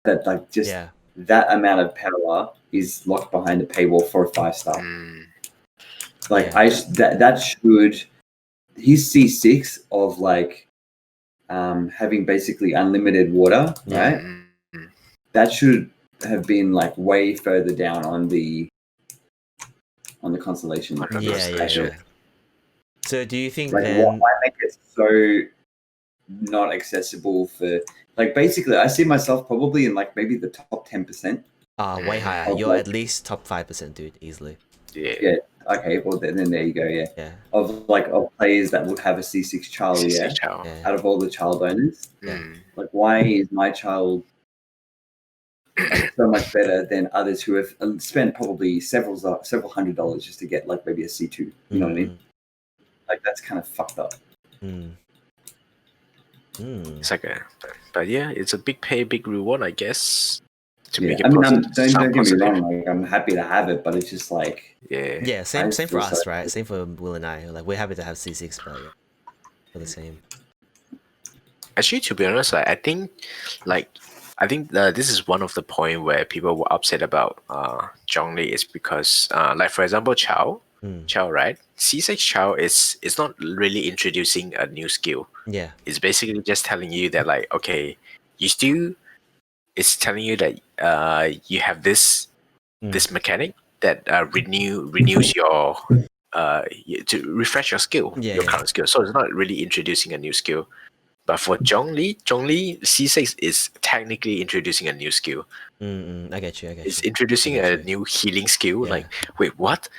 that like just Yeah. that amount of power is locked behind a paywall for a 5-star. Like Yeah. that should his C6 of like having basically unlimited water, right? That should have been like way further down on the constellation. Yeah. So do you think like then? why make it so not accessible for like basically I see myself probably in like maybe the top 10%. Way higher. You're like, at least top 5%, dude, easily. Yeah. Okay. Well, then there you go. Yeah. Yeah. Of players that would have a C6 child. C6 Child. child. Out of all the child owners. Yeah. Like, why is my child like so much better than others who have spent probably several $100s just to get like maybe a C2? You know what I mean? Like that's kind of fucked up. It's like but yeah, it's a big pay, big reward, I guess. To Yeah, make it I mean, don't get me wrong. Like, I'm happy to have it, but it's just like yeah, same for us, right? Same for Will and I. Like, we're happy to have C6, but yeah, for the same. Actually, to be honest, I think this is one of the point where people were upset about Zhongli is because like for example Chao, right? C6 Chao is not really introducing a new skill. Yeah, it's basically just telling you that like okay, it's telling you that you have this mechanic that renews your to refresh your skill, your current skill. So it's not really introducing a new skill. But for Zhongli C6 is technically introducing a new skill. I get you. It's introducing a new healing skill. Yeah. Like, wait, what?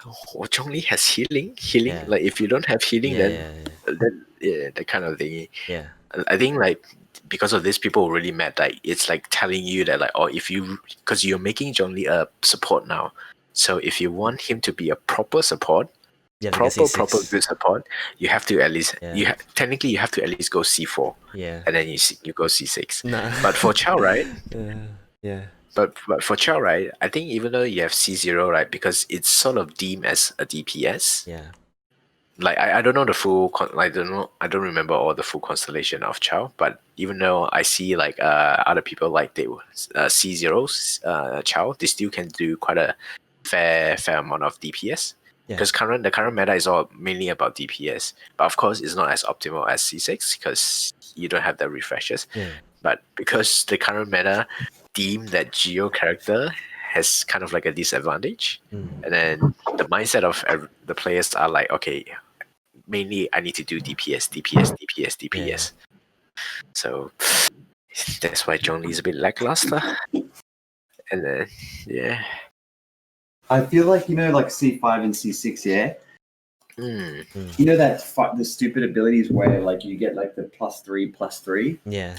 Oh, Zhongli has healing? Yeah. Like, if you don't have healing, then that kind of thing. Yeah. I think like because of this, people were really mad. Like, it's like telling you that like, because you're making Zhongli a support now. So if you want him to be a proper support, proper good support, you have to at least technically you have to at least go C4. Yeah. And then you go C6. Nah. But for Chao, right? Yeah. But for Chao, right? I think even though you have C0, right, because it's sort of deemed as a DPS. Yeah. Like I don't know the full I don't remember all the full constellation of Chao, but even though I see like other people like they C0s Chao, they still can do quite a fair amount of DPS. Because the current meta is all mainly about DPS, but of course it's not as optimal as C6 because you don't have the refreshes. But because the current meta deem that Geo character has kind of like a disadvantage, and then the mindset of the players are like, okay, mainly I need to do DPS. So that's why Zhongli is a bit lackluster. And then I feel like like C5 and C6, yeah. You know that the stupid abilities where like you get like the +3/+3. Yeah.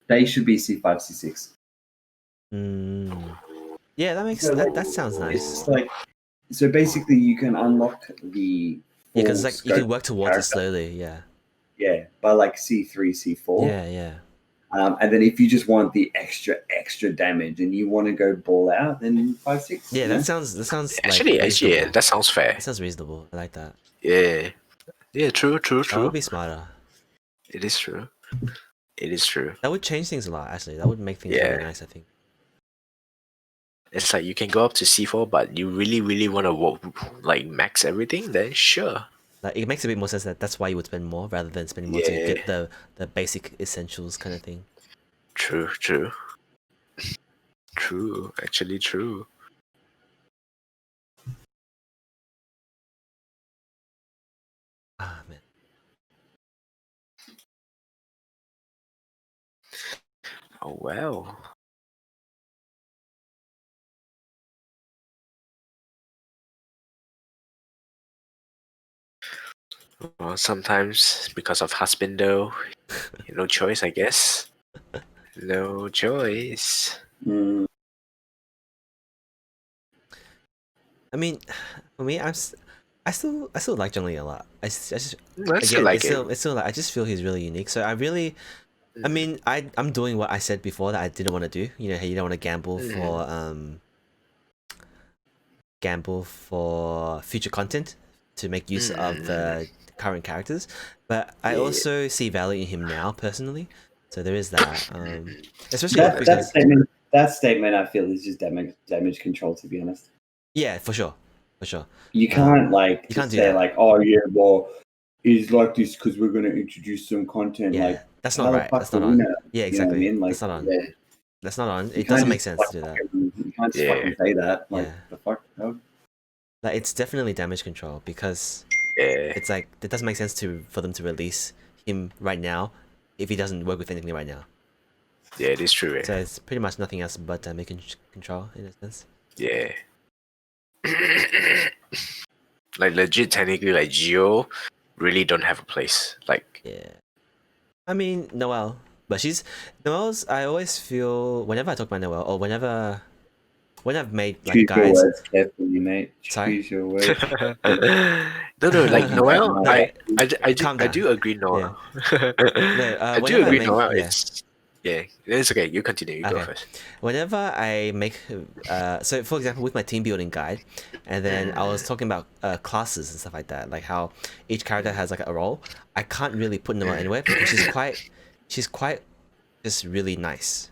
They should be C5, C6. Yeah, that makes that sounds nice. Like, so basically, you can unlock the because like you can work towards it slowly. Yeah, by like C3, C4. Yeah. And then if you just want the extra damage and you want to go ball out, then 5/6. Yeah, that sounds actually like that sounds fair. That sounds reasonable. I like that. Yeah, true. That would be smarter. It is true. That would change things a lot. Actually, that would make things really nice. I think. It's like you can go up to C4, but you really want to like max everything. Then sure. Like it makes a bit more sense that's why you would spend more rather than spending more to get the basic essentials kind of thing. True. Actually true. Ah man. Oh well. Well, sometimes because of husband though, no choice, I guess. No choice. I mean, for me, I still like Zhongli a lot. I just I just feel he's really unique. So I mean, I'm doing what I said before that I didn't want to do. You know, hey, you don't want to gamble for future content to make use of the current characters, but I also see value in him now personally. So there is that. Especially that because statement. That statement, I feel, is just damage control. To be honest, yeah, for sure. you can't you can't do say that. like, oh yeah, well, it's like this because we're going to introduce some content. Yeah, Like that's how not the right. fuck That's do not we on. know? Yeah, You know what I exactly. mean? Like, That's not on. yeah, That's not on. you It can't doesn't make just sense to do that. you can't just fucking say that. Like Yeah. the fuck. No? Like it's definitely damage control because Yeah. it's like it doesn't make sense for them to release him right now if he doesn't work with anything right now. Yeah, it is true. So it's pretty much nothing else but damage control in a sense. Yeah. Like legit, technically, like Geo really don't have a place. Like Yeah. I mean Noelle, but Noelle's. I always feel whenever I talk about Noelle or when I've made like Choose your guides. words carefully, mate. Sorry? Choose your words. no, like Noelle, No, calm I down. do agree, Noelle. No, I do whenever I agree, make Noelle. yeah. It's okay. You continue. You go Okay. first. Whenever I make, so for example, with my team building guide, and then I was talking about classes and stuff like that, like how each character has like a role. I can't really put Noelle anywhere because she's quite just really nice.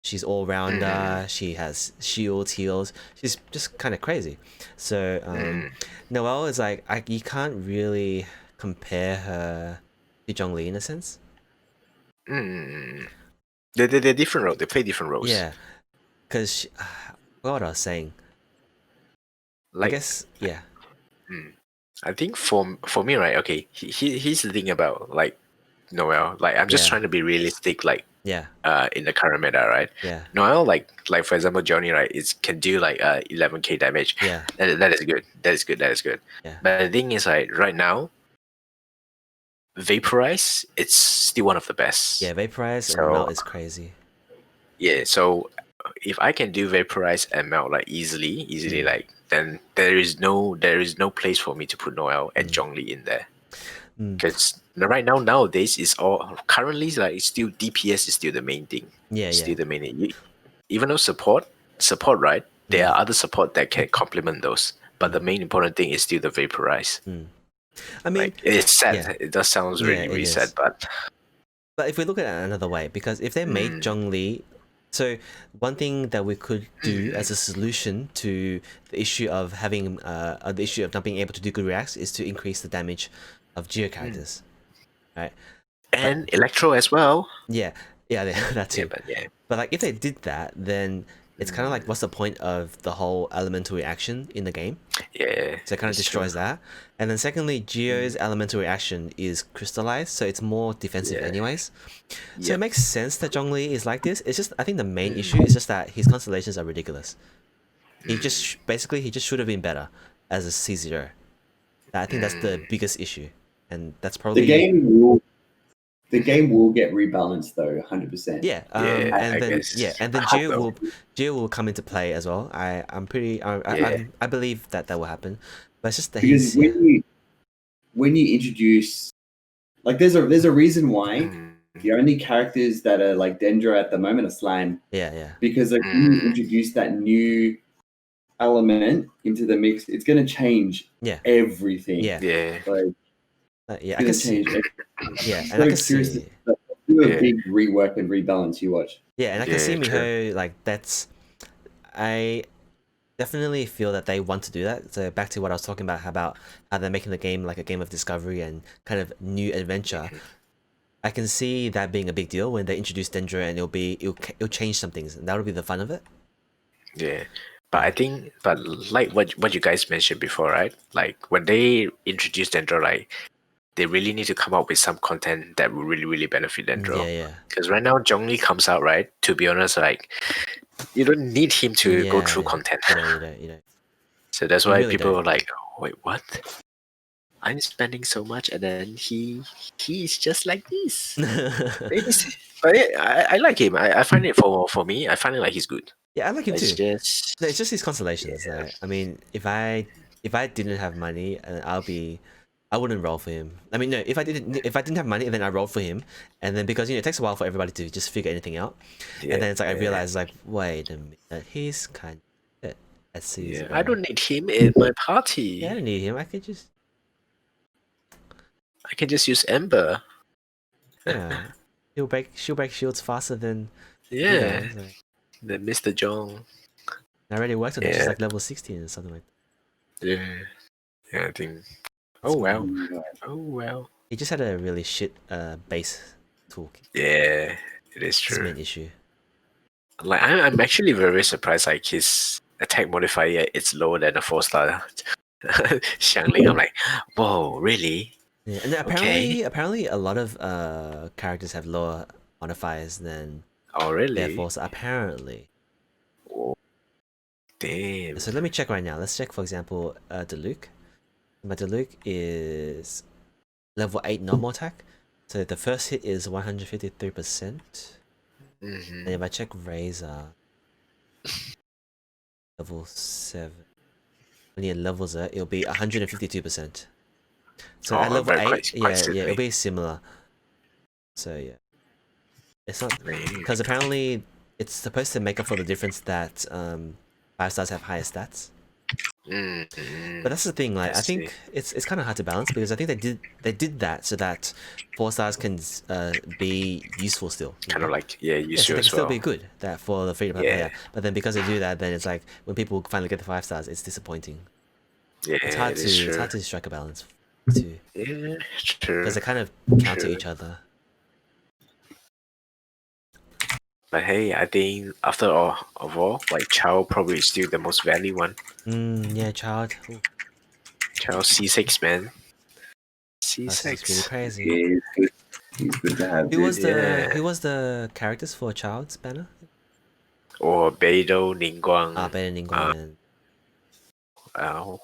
She's all rounder. She has shields, heals. She's just kind of crazy. So Noelle is like you can't really compare her to Zhongli in a sense. They're different roles. They play different roles. Yeah, because what I was saying. Like, I guess yeah. I think for me, right? Okay, here's the thing about like Noelle. Like I'm just Yeah. trying to be realistic. Like Yeah. In the current meta, right? Yeah. Noelle, like for example, Johnny, right? It can do like 11k damage. Yeah. That is good. That is good. Yeah. But the thing is, like right now, Vaporize, it's still one of the best. Yeah, Vaporize and Melt is crazy. Yeah, so if I can do Vaporize and Melt like easily, like then there is no place for me to put Noelle and Zhongli in there. Because right now nowadays it's all currently like still DPS is still the main thing. Still the main thing. Even though support, right? There are other support that can complement those. But the main important thing is still the Vaporize. I mean, like, it's sad. Yeah. It does sound really sad, but if we look at it another way, because if they made Zhongli, so one thing that we could do as a solution to the issue of having the issue of not being able to do good reacts is to increase the damage of Geo characters, right? And Electro as well. Yeah, that too. Yeah, but like if they did that, then it's kind of like what's the point of the whole elemental reaction in the game? Yeah. So it kind of destroys that. And then secondly, Geo's elemental reaction is crystallized, so it's more defensive anyways. So it makes sense that Zhongli is like this. It's just I think the main issue is just that his constellations are ridiculous. He just basically he just should have been better as a C0. I think that's the biggest issue, and that's probably the game will get rebalanced though, 100%. Yeah, and then Geo will come into play as well. I believe that will happen, but it's just that because when you introduce like there's a reason why the only characters that are like Dendra at the moment are slime. Yeah. Because like when you introduce that new element into the mix, it's gonna change everything. Yeah. Like, I can see. Yeah, and I can see. Do a big rework and rebalance. You watch. Yeah, and I can see Miho like that's. I definitely feel that they want to do that. So back to what I was talking about how they're making the game like a game of discovery and kind of new adventure. I can see that being a big deal when they introduce Dendra, and it'll change some things, and that'll be the fun of it. Yeah. But I think, like what you guys mentioned before, right? Like when they introduce Dendro, like they really need to come up with some content that will really, really benefit Dendro. Yeah. Because right now Zhongli comes out, right? To be honest, like you don't need him to go through content. You don't. So that's why really people are like, wait, what? I'm spending so much, and then he's just like this. But I like him. I find it for me. I find it like he's good. Yeah, I like him too. It's just his constellations. Yeah. I mean, if I didn't have money, I wouldn't roll for him. I mean, no, if I didn't have money, then I roll for him, and then because it takes a while for everybody to just figure anything out, and then it's like I realize like, wait a minute, he's kind of I don't need him in my party. Yeah, I don't need him. I can just use Ember. Yeah. she'll break shields faster than Yeah, Guido. Like, the Mr. Jong. I already worked on it. She's Yeah. like level 16 or something like that. Yeah, I think. That's Oh well. Mm, Oh well. He just had a really shit base toolkit. Yeah, it is That's his true. main issue. Like I'm actually very surprised. Like his attack modifier, it's lower than a 4-star Xiangling. I'm like, whoa, really? Yeah, and apparently a lot of characters have lower modifiers than Oh, their really? force. Apparently. Oh, damn. So let me check right now. Let's check, for example, Diluc. My Diluc is level 8 normal attack. So the first hit is 153%. And if I check Razor, level 7. When he levels it, it'll be 152%. So at level 8, yeah, it'll be similar. So yeah. It's not because apparently it's supposed to make up for the difference that 5-stars have higher stats. But that's the thing, like I think it's kind of hard to balance because I think they did that so that 4-stars can be useful still. Kind of like useful they as can well. still be good that for the free-to-play player. But then because they do that, then it's like when people finally get the 5-stars, it's disappointing. Yeah, it's hard to strike a balance too. Yeah, true. Because they kind of counter each other. But hey, I think after all of all, like Chao probably is still the most value one. Yeah, Child. Chao C6, man. C6. That's really crazy. Yeah, he's good to have. Who was the characters for Child's banner? Or Beidou Ningguang. Beidou Ningguang.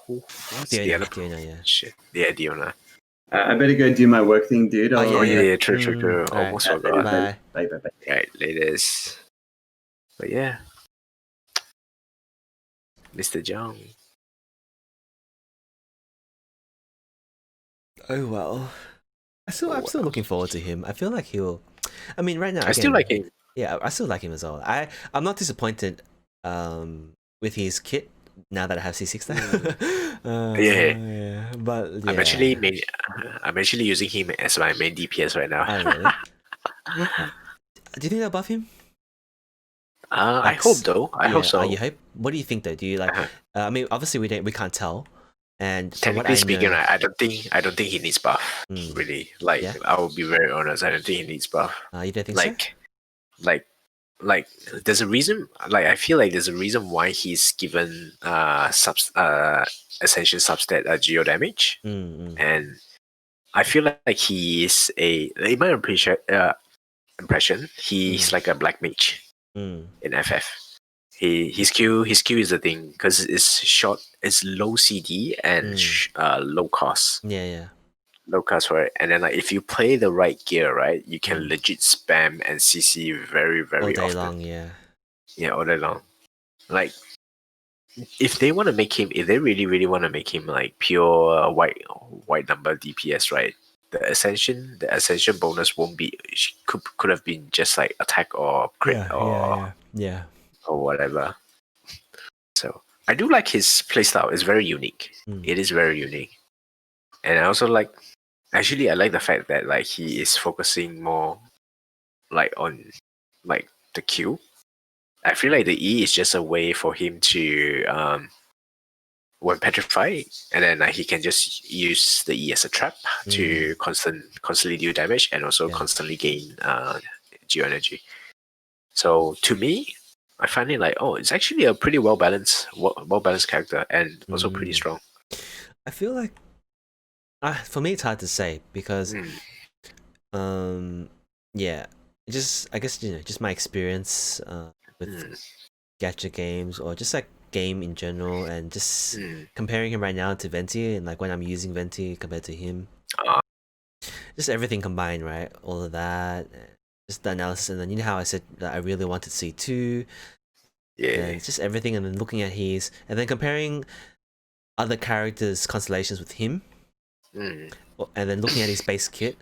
What's the other? Diona, yeah. Shit. Yeah, Diona. I better go do my work thing, dude. Oh yeah, true. Almost forgot. Bye. Bye. Right, latest. But yeah. Mr. Zhang. Oh well. I'm still looking forward to him. I feel like he'll. I mean, right now I still like him. Yeah, I still like him as well. I'm not disappointed with his kit now that I have C6 now. Yeah. But yeah. I'm actually using him as my main DPS right now. Oh, really? Do you think they'll buff him? I hope though. I hope so. You hope? What do you think though? Do you like? I mean, obviously we can't tell. And technically speaking, I don't think he needs buff. Really, like I will be very honest. I don't think he needs buff. You don't think so? Like there's a reason. Like I feel like there's a reason why he's given essential substat geo damage, and I feel like he is in my impression he's like a black mage in FF. His Q is the thing because it's low CD and low cost. Yeah. Low cost, right? And then like if you play the right gear, right, you can legit spam and CC very, very all day often. long, yeah. Yeah, all day long. Like if they really, really want to make him like pure white number DPS, right? The ascension bonus won't be could have been just like attack or crit yeah. or whatever. So I do like his playstyle. It's very unique. It is very unique. And I also like I like the fact that like he is focusing more like on like the Q. I feel like the E is just a way for him to when petrified, and then like, he can just use the E as a trap to constantly deal damage and also constantly gain geo energy. So to me, I find it like it's actually a pretty well balanced character and also pretty strong. I feel like for me it's hard to say because yeah, just I guess just my experience with gacha games or just like game in general and just comparing him right now to Venti and like when I'm using Venti compared to him, just everything combined, right? All of that, just the analysis, and then you know how I said that I really wanted C2. Yeah, it's just everything, and then looking at his, and then comparing other characters' constellations with him, and then looking at his base kit.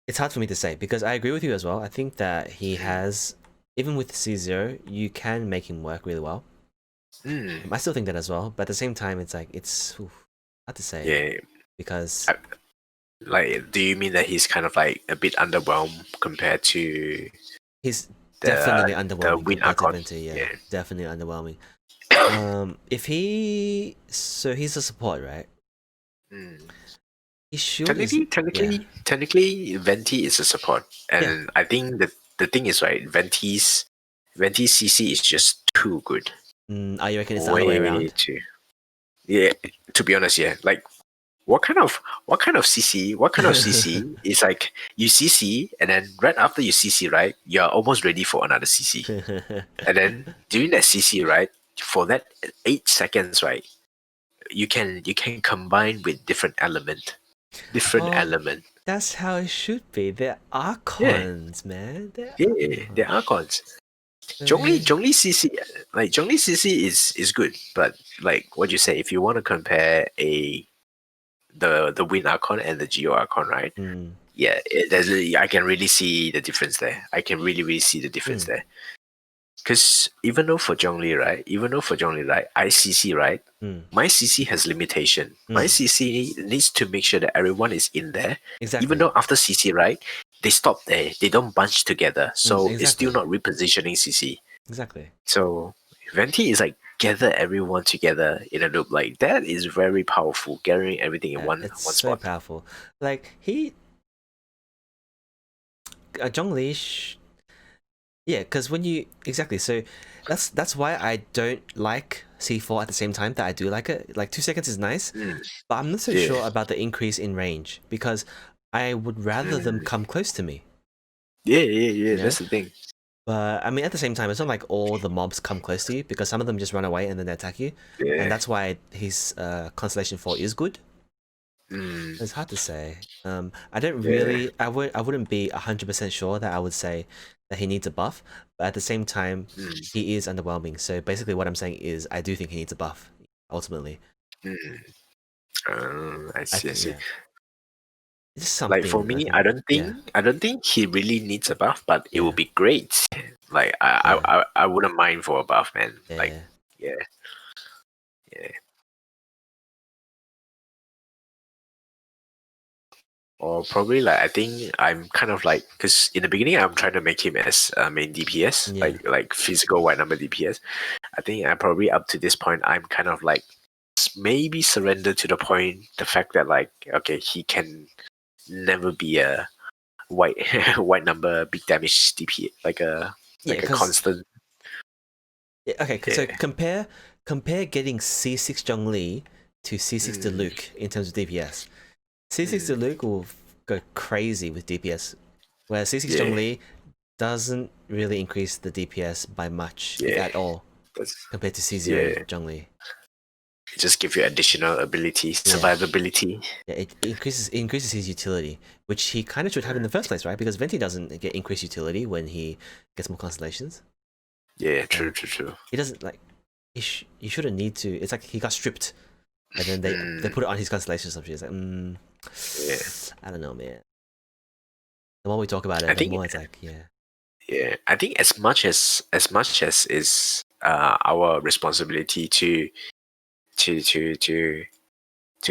It's hard for me to say because I agree with you as well. I think that he has, even with C0, you can make him work really well. I still think that as well, but at the same time, it's like it's hard to say. Yeah, because Like, do you mean that he's kind of like a bit underwhelmed compared to He's definitely underwhelming Win compared to Archon? Venti. Yeah, Yeah. definitely underwhelming. If he, so he's a support, right? He should Technically, Venti is a support, and I think that the thing is, right, Venti's CC is just too good. Are you reckon it's the other way around? Yeah, to be honest, yeah. Like, what kind of CC? What kind of CC is like you CC, and then right after you CC, right, you're almost ready for another CC, and then during that CC, right, for that 8 seconds, right, you can combine with different element. That's how it should be. They're Archons, man. They're Archons. Zhongli CC, like Zhongli CC is good, but like what you say, if you want to compare the Win Archon and the Geo Archon, right? Yeah, I can really see the difference there. I can really see the difference there. Because even though for Zhongli, right, I CC, right, my CC has limitation. My CC needs to make sure that everyone is in there. Exactly. Even though after CC, right, they stop there. They don't bunch together. So it's still not repositioning CC. Exactly. So Venti is like gather everyone together in a loop. Like that is very powerful. Gathering everything in one spot. So powerful. Like Zhongli. Yeah, because when you so that's why I don't like C4 at the same time that I do like it. Like 2 seconds is nice, but I'm not so sure about the increase in range because I would rather them come close to me. Yeah. You know? That's the thing. But I mean, at the same time, it's not like all the mobs come close to you because some of them just run away and then they attack you, and that's why his Constellation 4 is good. It's hard to say. I don't really. I wouldn't be 100% sure that I would say that he needs a buff, but at the same time, he is underwhelming. So basically, what I'm saying is, I do think he needs a buff. Ultimately. I see. Just like for me, I don't think he really needs a buff, but it would be great. Like I wouldn't mind for a buff, man. Like yeah. Or probably like I think I'm kind of like because in the beginning I'm trying to make him as main DPS, like physical white number DPS. I think I'm probably up to this point. I'm kind of like maybe surrender to the point the fact that like okay he can never be a white number big damage DP like a constant. Yeah, okay, so compare getting C6 Zhongli to C6 Diluc in terms of DPS. C6 Diluc will go crazy with DPS, where C6 Zhongli doesn't really increase the DPS by much, if at all, compared to C0 Zhongli. It just gives you additional ability, survivability. Yeah, it increases his utility, which he kind of should have in the first place, right? Because Venti doesn't get increased utility when he gets more constellations. Yeah, true. He doesn't like. He shouldn't need to. It's like he got stripped, and then they put it on his constellation or something. It's like, I don't know, man. The more we talk about it, the more it's like, Yeah, I think as much as is our responsibility to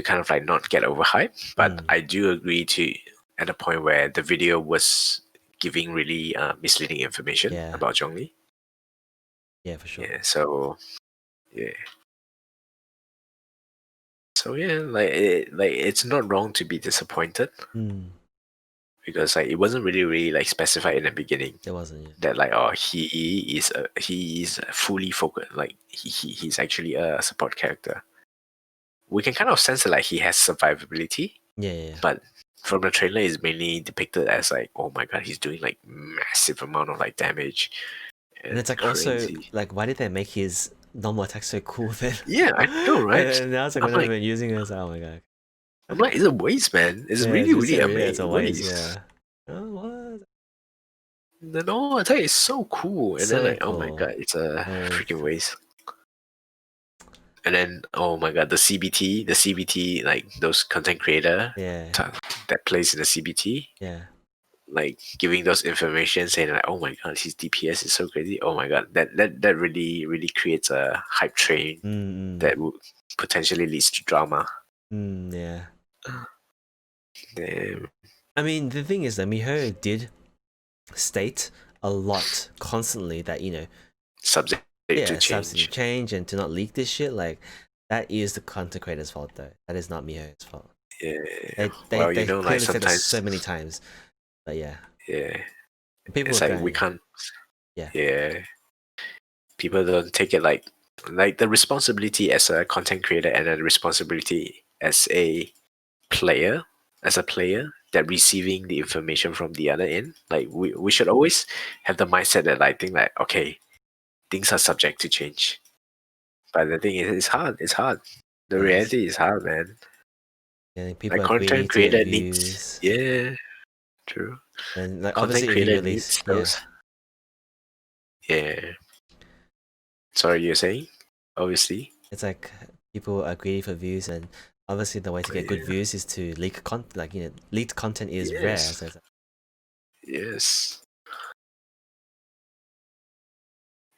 kind of like not get overhyped, but I do agree to at a point where the video was giving really misleading information about Zhongli. Yeah, for sure. Yeah, so like it's not wrong to be disappointed. Because like it wasn't really like specified in the beginning. It wasn't. That like he is fully focused. Like he's actually a support character. We can kind of sense that like he has survivability. Yeah. But from the trailer, it's mainly depicted as like, oh my god, he's doing like massive amount of like damage. And it's like crazy. Also like, why did they make his normal attack so cool then? Yeah, I know, right? And now it's like we're not even using it. Oh my god. I'm like, it's a waste, man. It's really amazing. It's a waste. Yeah. Oh, what? The normal attack is so cool, and then like, oh my god, it's a freaking waste. And then, oh my god, the CBT, like those content creator, that plays in the CBT, like giving those information, saying like, oh my god, his DPS is so crazy. Oh my god, that really creates a hype train that would potentially leads to drama. Damn. I mean, the thing is that Miho did state a lot constantly that, you know, Subject to subsidy change. change and to not leak this shit. Like, that is the content creator's fault, though. That is not Miho's fault. Yeah. They Well, you they know, like clearly said this sometimes. so many times. But yeah, Yeah. people It's are like we going, can't. Yeah. Yeah. People don't take it like the responsibility as a content creator and the responsibility as a player, that receiving the information from the other end. Like we should always have the mindset that I think like, okay, things are subject to change. But the thing is, it's hard. It's hard. The Yes. reality is hard, man. Yeah, people Like are greedy content to get creator views. needs, yeah, true. And like Content obviously, if you creator release, needs those. Yeah. Sorry, you're saying? Obviously. it's like people are greedy for views, and obviously the way to get good Yeah. views is to leak content. Like, you know, leaked content is rare. Yes. So it's like, Yes.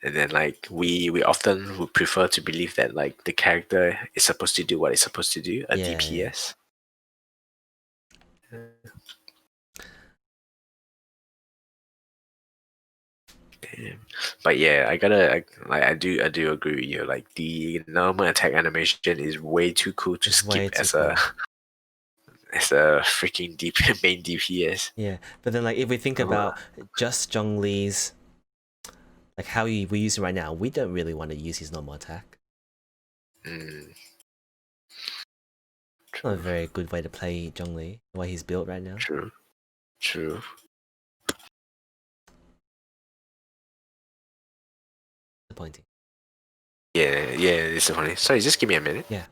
And then like we often would prefer to believe that like the character is supposed to do what it's supposed to do, a Yeah, DPS. But yeah, I do agree with you. Like the normal attack animation is way too cool to It's way skip too as cool. a freaking main DPS. Yeah, but then like if we think about just Zhongli's, like how we use it right now, we don't really want to use his normal attack. Not a very good way to play Zhongli, the way he's built right now. True. Disappointing. Yeah, disappointing. Sorry, just give me a minute. Yeah.